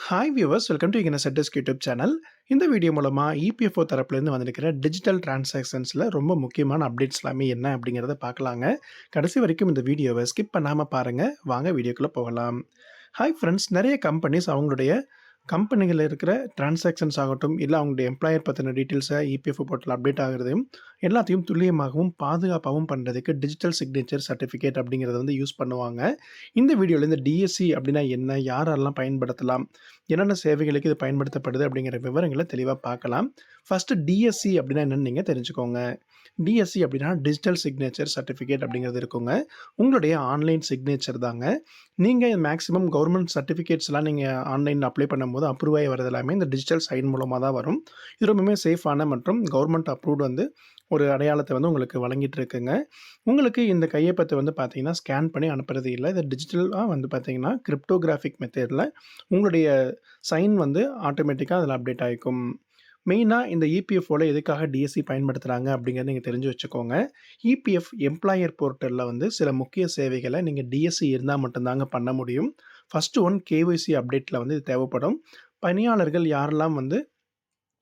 Hi viewers, welcome to செட்டஸ்க் YouTube channel. இந்த video மூலமா இபிஎஃப்ஓ தரப்புலேருந்து வந்திருக்கிற டிஜிட்டல் டிரான்சாக்ஷன்ஸில் ரொம்ப முக்கியமான அப்டேட்ஸ் எல்லாமே என்ன அப்படிங்கிறத பார்க்கலாங்க. கடைசி வரைக்கும் இந்த வீடியோவை ஸ்கிப் பண்ணாமல் பாருங்கள். வாங்க வீடியோக்குள்ளே போகலாம். ஹாய் ஃப்ரெண்ட்ஸ், நிறைய கம்பெனிஸ் அவங்களுடைய கம்பெனிகளில் இருக்கிற டிரான்சாக்ஷன்ஸ் ஆகட்டும், இல்லை அவங்களுடைய எம்ப்ளாயர் பற்றின டீட்டெயில்ஸை இபிஎஃப்ஓ போர்ட்டல் அப்டேட் ஆகிறதையும் எல்லாத்தையும் துல்லியமாகவும் பாதுகாப்பாகவும் பண்ணுறதுக்கு டிஜிட்டல் சிக்னேச்சர் சர்டிஃபிகேட் அப்படிங்கிறத வந்து யூஸ் பண்ணுவாங்க. இந்த வீடியோவில் இந்த டிஎஸ்சி அப்படின்னா என்ன, யாரெல்லாம் பயன்படுத்தலாம், என்னென்ன சேவைகளுக்கு இது பயன்படுத்தப்படுது அப்படிங்கிற விவரங்களை தெளிவாக பார்க்கலாம். ஃபஸ்ட்டு டிஎஸ்சி அப்படின்னா என்னென்னு நீங்கள் தெரிஞ்சுக்கோங்க. டிஎஸ்சி அப்படின்னா டிஜிட்டல் சிக்னேச்சர் சர்டிஃபிகேட் அப்படிங்கிறது இருக்குங்க. உங்களுடைய ஆன்லைன் சிக்னேச்சர் தாங்க. நீங்கள் மேக்ஸிமம் கவர்மெண்ட் சர்டிஃபிகேட்ஸ்லாம் நீங்கள் ஆன்லைனில் அப்ளை பண்ணும்போது அப்ரூவ் ஆகி வரது எல்லாமே இந்த டிஜிட்டல் சைன் மூலமாக தான் வரும். இது ரொம்பவுமே சேஃபான மற்றும் கவர்மெண்ட் அப்ரூவ்டு வந்து ஒரு அடையாளத்தை வந்து உங்களுக்கு வழங்கிட்டு இருக்குங்க. உங்களுக்கு இந்த கையொப்பத்தை வந்து பார்த்தீங்கன்னா ஸ்கேன் பண்ணி அனுப்புறது இல்லை. இது டிஜிட்டலாக வந்து பார்த்தீங்கன்னா கிரிப்டோகிராஃபிக் மெத்தடில் உங்களுடைய சைன் வந்து ஆட்டோமேட்டிக்காக அதில் அப்டேட் ஆகிக்கும். மெயினாக இந்த இபிஎஃப்ஓவில் எதுக்காக டிஎஸ்சி பயன்படுத்துகிறாங்க அப்படிங்கிறத நீங்கள் தெரிஞ்சு வச்சுக்கோங்க. இபிஎஃப் எம்ப்ளாயர் போர்ட்டலில் வந்து சில முக்கிய சேவைகளை நீங்கள் டிஎஸ்சி இருந்தால் மட்டும்தாங்க பண்ண முடியும். ஃபஸ்ட்டு ஒன் கேஒய்சி அப்டேட்டில் வந்து இது தேவைப்படும். பணியாளர்கள் யாரெல்லாம் வந்து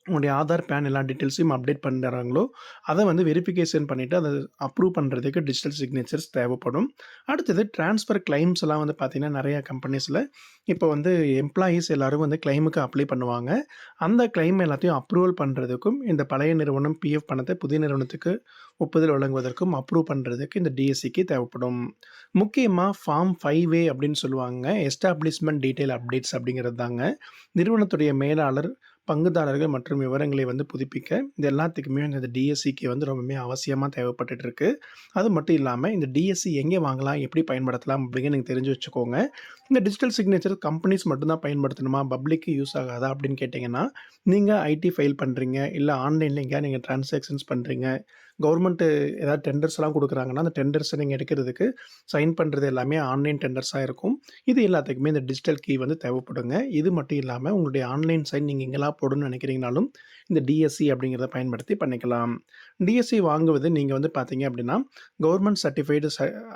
உங்களுடைய ஆதார், பேன் எல்லா டீட்டெயில்ஸையும் அப்டேட் பண்ணுறாங்களோ அதை வந்து வெரிஃபிகேஷன் பண்ணிவிட்டு அதை அப்ரூவ் பண்ணுறதுக்கு டிஜிட்டல் சிக்னேச்சர்ஸ் தேவைப்படும். அடுத்தது ட்ரான்ஸ்ஃபர் கிளைம்ஸ் எல்லாம் வந்து பார்த்திங்கன்னா நிறையா கம்பெனிஸில் இப்போ வந்து எம்ப்ளாயீஸ் எல்லோரும் வந்து கிளைமுக்கு அப்ளை பண்ணுவாங்க. அந்த கிளைம் எல்லாத்தையும் அப்ரூவல் பண்ணுறதுக்கும் இந்த பழைய நிறுவனம் பிஎஃப் பணத்தை புதிய நிறுவனத்துக்கு ஒப்புதல் வழங்குவதற்கும் அப்ரூவ் பண்ணுறதுக்கு இந்த டிஎஸ்சிக்கு தேவைப்படும். முக்கியமாக ஃபார்ம் 5A அப்படின்னு சொல்லுவாங்க. எஸ்டாப்ளிஷ்மெண்ட் டீட்டெயில் அப்டேட்ஸ் அப்படிங்கிறது தாங்க. நிறுவனத்துடைய மேலாளர், பங்குதாரர்கள் மற்றும் விவரங்களை வந்து புதுப்பிக்க இது எல்லாத்துக்குமே இந்த டிஎஸ்சிக்கு வந்து ரொம்பவுமே அவசியமாக தேவைப்பட்டுட்டு இருக்கு. அது மட்டும் இல்லாமல் இந்த டிஎஸ்சி எங்கே வாங்கலாம், எப்படி பயன்படுத்தலாம் அப்படிங்கிற நீங்கள் தெரிஞ்சு வச்சுக்கோங்க. இந்த டிஜிட்டல் சிக்னேச்சர் கம்பெனிஸ் மட்டும்தான் பயன்படுத்தணுமா, பப்ளிக்கு யூஸ் ஆகாதா அப்படின்னு கேட்டிங்கன்னா, நீங்கள் ஐடி ஃபைல் பண்ணுறீங்க, இல்லை ஆன்லைனில் எங்கேயா நீங்கள் டிரான்சாக்ஷன்ஸ் பண்ணுறீங்க, கவர்மெண்ட்டு ஏதாவது டெண்டர்ஸ்லாம் கொடுக்குறாங்கன்னா அந்த டெண்டர்ஸை நீங்கள் எடுக்கிறதுக்கு சைன் பண்ணுறது எல்லாமே ஆன்லைன் டெண்டர்ஸாக இருக்கும். இது எல்லாத்துக்குமே இந்த டிஜிட்டல் கீ வந்து தேவைப்படுங்க. இது மட்டும் இல்லாமல் உங்களுடைய ஆன்லைன் சைன் நீங்கள் எங்கெல்லாம் போடணும்னு நினைக்கிறீங்கனாலும் இந்த டிஎஸ்சி அப்படிங்கிறத பயன்படுத்தி பண்ணிக்கலாம். டிஎஸ்சி வாங்குவது நீங்கள் வந்து பார்த்தீங்க அப்படின்னா கவர்மெண்ட் சர்டிஃபைடு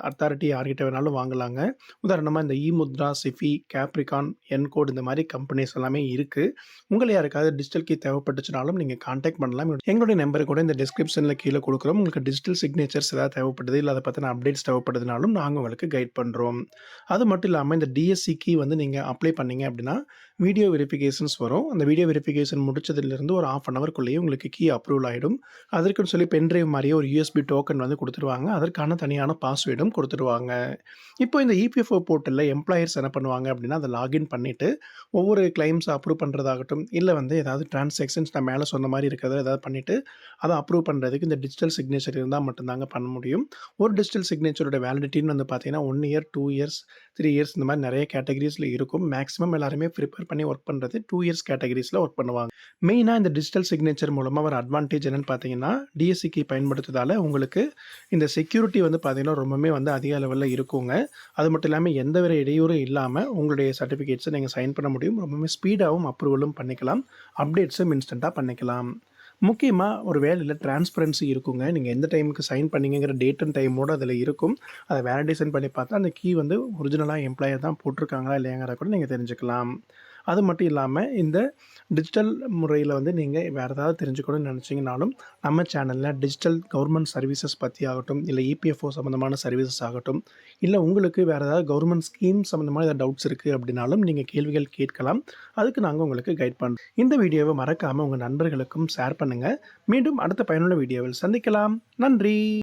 அத்தாரிட்டி யார்கிட்ட வேணாலும் வாங்கலாங்க. உதாரணமாக இந்த இமுத்ரா, சிஃபி, கேப்ரிகான், என்கோட் இந்த மாதிரி கம்பெனிஸ் எல்லாமே இருக்குது. உங்களை யாருக்காவது டிஜிட்டல் கீ தேவைப்பட்டுச்சுனாலும் நீங்கள் கான்டாக்ட் பண்ணலாம். எங்களுடைய நம்பர் கூட இந்த டிஸ்கிரிப்ஷனில் கீழே கொடுக்குறோம். உங்களுக்கு டிஜிட்டல் சிக்னேச்சர்ஸ் ஏதாவது தேவைப்படுது, இல்லை அதை பற்றின அப்டேட்ஸ் தேவைப்படுதுனாலும் நாங்கள் உங்களுக்கு கைட் பண்ணுறோம். அது மட்டும் இல்லாமல் இந்த டிஎஸ்சி கீ வந்து நீங்கள் அப்ளை பண்ணீங்க அப்படின்னா வீடியோ வெரிஃபிகேஷன்ஸ் வரும். அந்த வீடியோ வெரிஃபிகேஷன் முடிச்சதுலேருந்து ஒரு 1/2 அன் ஹவர்க்குள்ளேயே உங்களுக்கு கீ அப்ரூவல் ஆகிடும். அதற்குன்னு சொல்லி பென்ட்ரைவ் மாதிரியே ஒரு யூஎஸ்பி டோக்கன் வந்து கொடுத்துருவாங்க. அதற்கான தனியான பாஸ்வேர்டும் கொடுத்துருவாங்க. இப்போ இந்த இபிஎஃப்ஓ போர்ட்டலில் எம்ப்ளாயர்ஸ் என்ன பண்ணுவாங்க அப்படின்னா அதை லாகின் பண்ணிவிட்டு ஒவ்வொரு கிளைம்ஸ் அப்ரூவ் பண்ணுறதாகட்டும், இல்லை வந்து ஏதாவது டிரான்சாக்ஷன்ஸ் நான் மேலே சொன்ன மாதிரி இருக்கிறத ஏதாவது பண்ணிவிட்டு அதை அப்ரூவ் பண்ணுறதுக்கு இந்த டிஜிட்டல் சிக்னேச்சர் இருந்தால் மட்டும்தாங்க பண்ண முடியும். ஒரு டிஜிட்டல் சிக்னேச்சரோட வேலிடிட்டின்னு வந்து பார்த்தீங்கன்னா 1 இயர், 2 இயர்ஸ், 3 இயர்ஸ் இந்த மாதிரி நிறைய கேட்டகரிஸில் இருக்கும். மேக்ஸிமம் எல்லாருமே ப்ரிப்பேர் பண்ணி ஒர்க் பண்ணுறது 2 இயர்ஸ் கேட்டகரிஸில் ஒர்க் பண்ணுவாங்க. மெயினாக இந்த டிஜிட்டல் சிக்னேச்சர் மூலமாக ஒரு அட்வான்டேஜ் என்னென்னு பார்த்தீங்கன்னா டிஎஸ்சிக்கு பயன்படுத்துறதால உங்களுக்கு இந்த செக்யூரிட்டி வந்து பார்த்தீங்கன்னா ரொம்பவே வந்து அதிக லெவலில் இருக்குங்க. அது மட்டும் இல்லாமல் எந்த ஒரு இடையூறும் இல்லாமல் உங்களுடைய சர்டிஃபிகேட்ஸை நீங்கள் சைன் பண்ண முடியும். ரொம்பவே ஸ்பீடாகவும் அப்ரூவலும் பண்ணிக்கலாம். அப்டேட்ஸும் இன்ஸ்டண்ட்டாக பண்ணிக்கலாம். முக்கியமாக ஒரு வேலையில் டிரான்ஸ்பரன்சி இருக்குங்க. நீங்கள் எந்த டைமுக்கு சைன் பண்ணீங்கிற டேட் அண்ட் டைமோடு அதில் இருக்கும். அதை வேலிடேஷன் பண்ணி பார்த்தா அந்த கீ வந்து ஒரிஜினலாக எம்ப்ளாயர் தான் போட்டிருக்காங்களா இல்லையாங்கிற கூட நீங்கள் தெரிஞ்சுக்கலாம். அது மட்டும் இல்லாமல் இந்த டிஜிட்டல் முறையில் வந்து நீங்கள் வேறு ஏதாவது தெரிஞ்சுக்கணும்னு நினச்சிங்கனாலும் நம்ம சேனலில் டிஜிட்டல் கவர்மெண்ட் சர்வீசஸ் பற்றி ஆகட்டும், இல்லை இபிஎஃப்ஓ சம்மந்தமான சர்வீசஸ் ஆகட்டும், இல்லை உங்களுக்கு வேறு ஏதாவது கவர்மெண்ட் ஸ்கீம் சம்மந்தமான ஏதாவது டவுட்ஸ் இருக்குது அப்படின்னாலும் நீங்கள் கேள்விகள் கேட்கலாம். அதுக்கு நாங்கள் உங்களுக்கு கைட் பண்ணுறோம். இந்த வீடியோவை மறக்காமல் உங்கள் நண்பர்களுக்கும் ஷேர் பண்ணுங்கள். மீண்டும் அடுத்த பயனுள்ள வீடியோவில் சந்திக்கலாம். நன்றி.